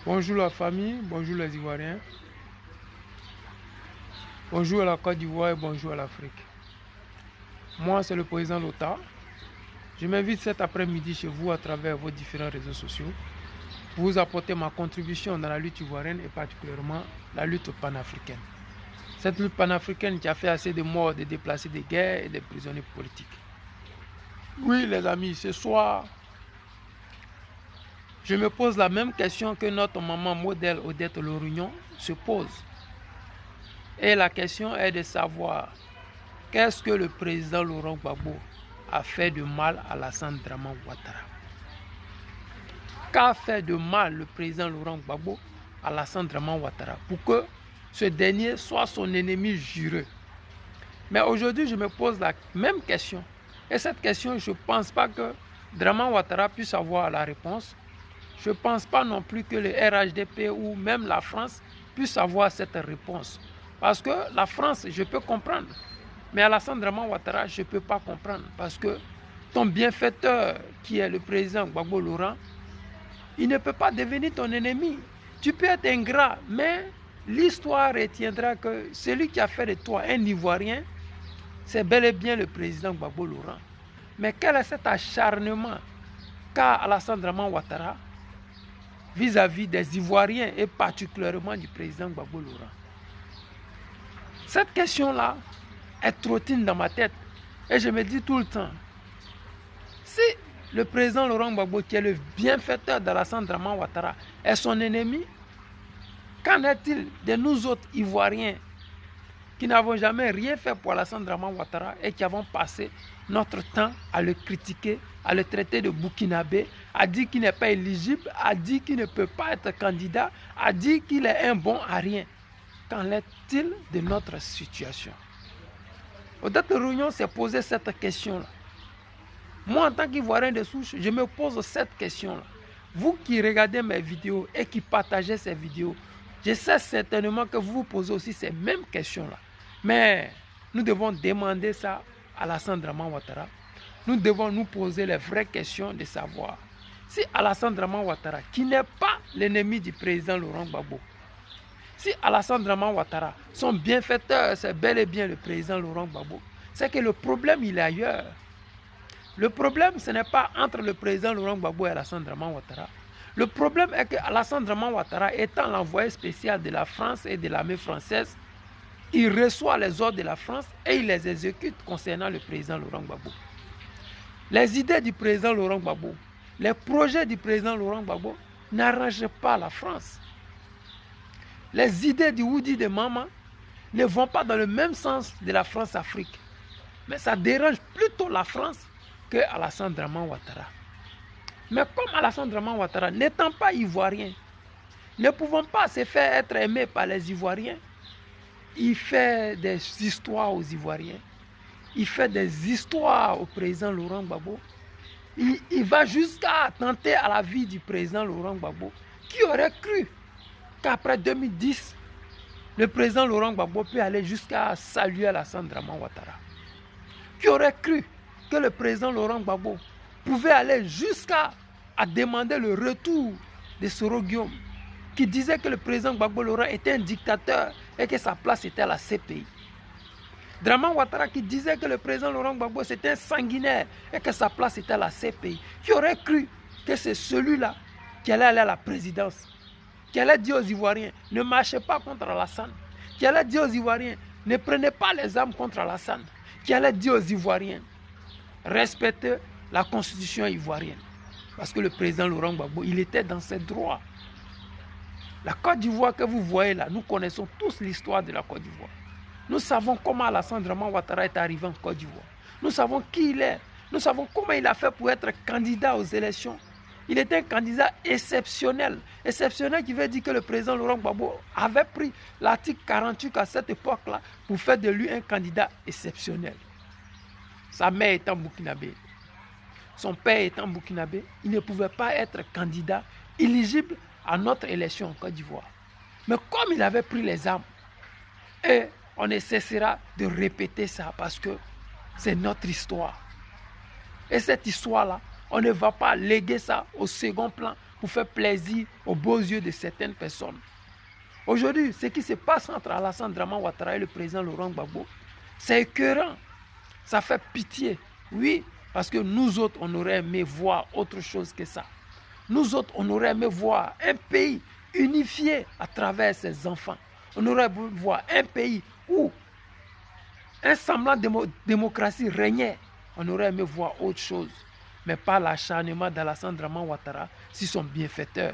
Bonjour la famille, bonjour les Ivoiriens, bonjour à la Côte d'Ivoire et bonjour à l'Afrique. Moi, c'est le président Lota. Je m'invite cet après-midi chez vous à travers vos différents réseaux sociaux pour vous apporter ma contribution dans la lutte ivoirienne et particulièrement la lutte panafricaine. Cette lutte panafricaine qui a fait assez de morts, de déplacés de guerre et de prisonniers politiques. Oui, les amis, ce soir, je me pose la même question que notre maman modèle Odette Lorignon se pose. Et la question est de savoir qu'est-ce que le président Laurent Gbagbo a fait de mal à Alassane Dramane Ouattara. Qu'a fait de mal le président Laurent Gbagbo à Alassane Dramane Ouattara pour que ce dernier soit son ennemi juré. Mais aujourd'hui, je me pose la même question. Et cette question, je ne pense pas que Dramane Ouattara puisse avoir la réponse. Je ne pense pas non plus que le RHDP ou même la France puisse avoir cette réponse. Parce que la France, je peux comprendre. Mais Alassane Dramane Ouattara, je ne peux pas comprendre. Parce que ton bienfaiteur, qui est le président Gbagbo Laurent, il ne peut pas devenir ton ennemi. Tu peux être ingrat, mais l'histoire retiendra que celui qui a fait de toi un Ivoirien, c'est bel et bien le président Gbagbo Laurent. Mais quel est cet acharnement qu'a Alassane Dramane Ouattara vis-à-vis des Ivoiriens et particulièrement du président Gbagbo Laurent? Cette question-là, elle trottine dans ma tête et je me dis tout le temps, si le président Laurent Gbagbo, qui est le bienfaiteur d'Alassane Dramane Ouattara, est son ennemi, qu'en est-il de nous autres Ivoiriens qui n'avons jamais rien fait pour Alassane Dramane Ouattara et qui avons passé notre temps à le critiquer, à le traiter de burkinabé, à dire qu'il n'est pas éligible, à dire qu'il ne peut pas être candidat, à dire qu'il est un bon à rien? Qu'en est-il de notre situation? Odette Lorignon s'est posé cette question-là. Moi, en tant qu'Ivoirien de souche, je me pose cette question-là. Vous qui regardez mes vidéos et qui partagez ces vidéos, je sais certainement que vous vous posez aussi ces mêmes questions-là. Mais nous devons demander ça à Alassane Dramane Ouattara. Nous devons nous poser les vraies questions de savoir si Alassane Dramane Ouattara, qui n'est pas l'ennemi du président Laurent Gbagbo, si Alassane Dramane Ouattara, son bienfaiteur, c'est bel et bien le président Laurent Gbagbo, c'est que le problème, il est ailleurs. Le problème, ce n'est pas entre le président Laurent Gbagbo et Alassane Dramane Ouattara. Le problème est que Alassane Dramane Ouattara, étant l'envoyé spécial de la France et de l'armée française, il reçoit les ordres de la France et il les exécute concernant le président Laurent Gbagbo. Les idées du président Laurent Gbagbo, les projets du président Laurent Gbagbo n'arrangent pas la France. Les idées du Woody de Mama ne vont pas dans le même sens de la France-Afrique. Mais ça dérange plutôt la France que Alassane Dramane Ouattara. Mais comme Alassane Dramane Ouattara, n'étant pas ivoirien, ne pouvant pas se faire être aimé par les Ivoiriens, il fait des histoires aux Ivoiriens, il fait des histoires au président Laurent Gbagbo, il va jusqu'à attenter à la vie du président Laurent Gbagbo. Qui aurait cru qu'après 2010, le président Laurent Gbagbo peut aller jusqu'à saluer Alassane Dramane Ouattara? Qui aurait cru que le président Laurent Gbagbo pouvait aller jusqu'à demander le retour de Soro Guillaume, qui disait que le président Gbagbo Laurent était un dictateur et que sa place était à la CPI. Dramane Ouattara qui disait que le président Laurent Gbagbo c'était un sanguinaire et que sa place était à la CPI. Qui aurait cru que c'est celui-là qui allait aller à la présidence, qui allait dire aux Ivoiriens, ne marchez pas contre Alassane, qui allait dire aux Ivoiriens, ne prenez pas les armes contre Alassane, qui allait dire aux Ivoiriens, respectez la constitution ivoirienne. Parce que le président Laurent Gbagbo, il était dans ses droits. La Côte d'Ivoire que vous voyez là, nous connaissons tous l'histoire de la Côte d'Ivoire. Nous savons comment Alassane Dramane Ouattara est arrivé en Côte d'Ivoire. Nous savons qui il est. Nous savons comment il a fait pour être candidat aux élections. Il était un candidat exceptionnel. Exceptionnel qui veut dire que le président Laurent Gbagbo avait pris l'article 48 à cette époque-là pour faire de lui un candidat exceptionnel. Sa mère étant burkinabé, son père étant burkinabé, il ne pouvait pas être candidat éligible à notre élection en Côte d'Ivoire. Mais comme il avait pris les armes, et on ne cessera de répéter ça parce que c'est notre histoire. Et cette histoire-là, on ne va pas léguer ça au second plan pour faire plaisir aux beaux yeux de certaines personnes. Aujourd'hui, ce qui se passe entre Alassane Draman Ouattara et le président Laurent Gbagbo, c'est écœurant. Ça fait pitié. Oui, parce que nous autres, on aurait aimé voir autre chose que ça. Nous autres, on aurait aimé voir un pays unifié à travers ses enfants. On aurait voulu voir un pays où un semblant de démocratie régnait. On aurait aimé voir autre chose. Mais pas l'acharnement d'Alassane Draman Ouattara sur son bienfaiteur.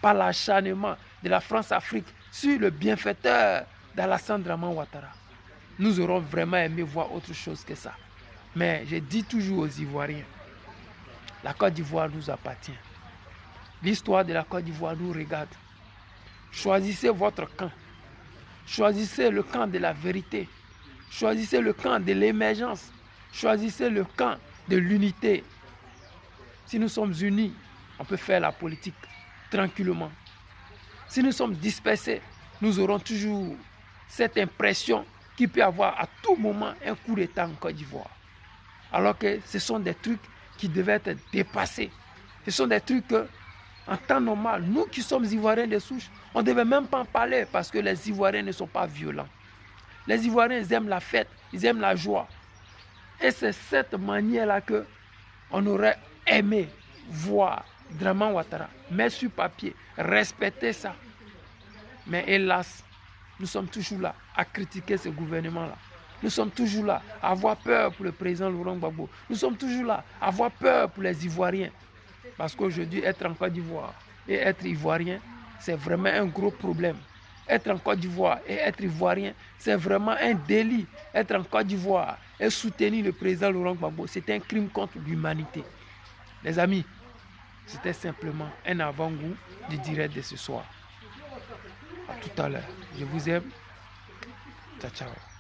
Pas l'acharnement de la France-Afrique sur le bienfaiteur d'Alassane Draman Ouattara. Nous aurons vraiment aimé voir autre chose que ça. Mais je dis toujours aux Ivoiriens, la Côte d'Ivoire nous appartient. L'histoire de la Côte d'Ivoire nous regarde. Choisissez votre camp. Choisissez le camp de la vérité. Choisissez le camp de l'émergence. Choisissez le camp de l'unité. Si nous sommes unis, on peut faire la politique tranquillement. Si nous sommes dispersés, nous aurons toujours cette impression qu'il peut y avoir à tout moment un coup d'État en Côte d'Ivoire. Alors que ce sont des trucs qui devaient être dépassés. Ce sont des trucs que, en temps normal, nous qui sommes Ivoiriens de souche, on ne devait même pas en parler parce que les Ivoiriens ne sont pas violents. Les Ivoiriens, ils aiment la fête, ils aiment la joie. Et c'est cette manière-là qu'on aurait aimé voir Draman Ouattara mettre sur papier, respecter ça. Mais hélas, nous sommes toujours là à critiquer ce gouvernement-là. Nous sommes toujours là à avoir peur pour le président Laurent Gbagbo. Nous sommes toujours là à avoir peur pour les Ivoiriens. Parce qu'aujourd'hui, être en Côte d'Ivoire et être Ivoirien, c'est vraiment un gros problème. Être en Côte d'Ivoire et être Ivoirien, c'est vraiment un délit. Être en Côte d'Ivoire et soutenir le président Laurent Gbagbo, c'est un crime contre l'humanité. Les amis, c'était simplement un avant-goût du direct de ce soir. À tout à l'heure. Je vous aime. Ciao, ciao.